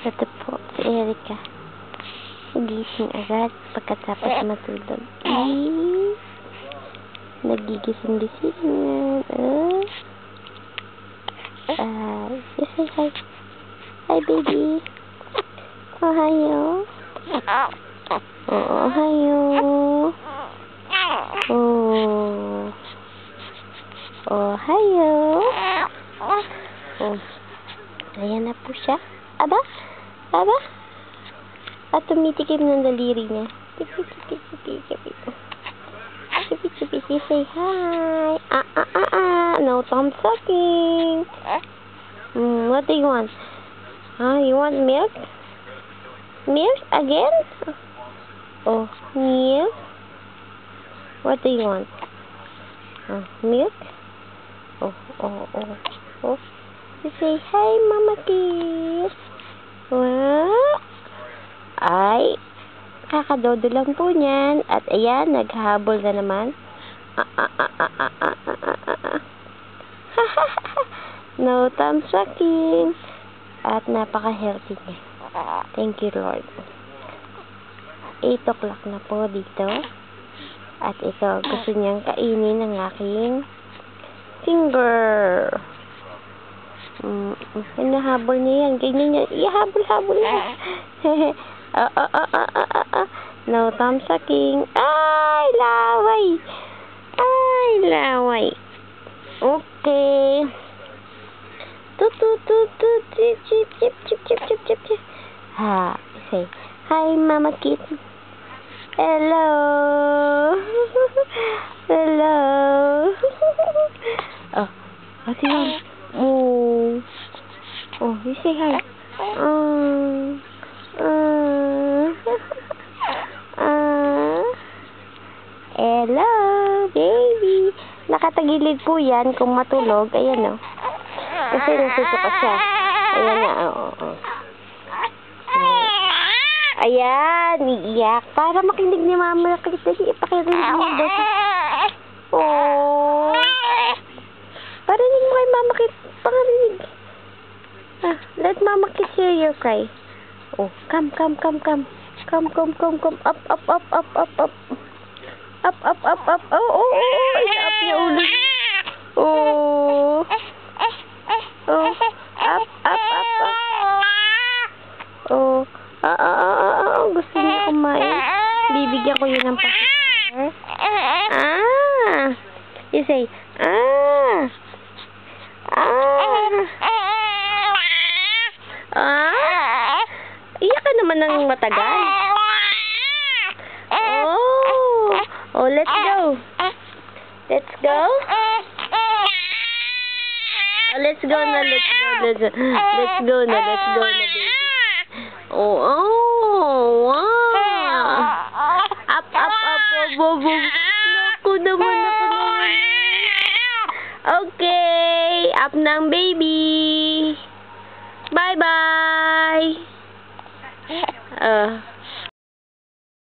Ito po, si Erica. Gising agad pagkatapos matulog. Nagigising-gisingan. You say hi. Hi, baby. Ohayo. Ohayo. Ohayo. Ayan na po siya. Aba? At tumitikim ng daliri niya. Chipi. Say hi. No thumb sucking. What do you want? You want milk? Milk again? Oh, milk? What do you want? Milk? Oh. You say hi, Mama Kiss. What? Ay, kakadodo lang po niyan. At ayan, naghahabol na naman. No thumb sucking. At napaka-healthy niya. Thank you, Lord. 8 o'clock na po dito. At ito, gusto niyang kainin ng aking finger. Hinahabol niya yan. Ganyan niya. Ihabol niya. No thumb sucking. Ay, laway. Okay. Chip. Say hi, Mama Kit. Hello. What do you want? You say hi. Hello, baby. Nakatagilid po yan kung matulog. Ayan, kasi nasusuka siya. Ayan na, Ayan, iiyak. Para makinig ni Mama. Ipakirinig mo daw. Parinig mo kay Mama Kit. Pangarinig. Let Mama Kit hear you cry. Come. Up. Isa-up niya ulo. Up. Gusto niya kumain. Bibigyan ko yun ng pakitar. You say, iyak ka naman ng matagal. Let's go. Let's go na, baby. Wow. Up. Naku naman. Okay. Up ng baby. Bye-bye.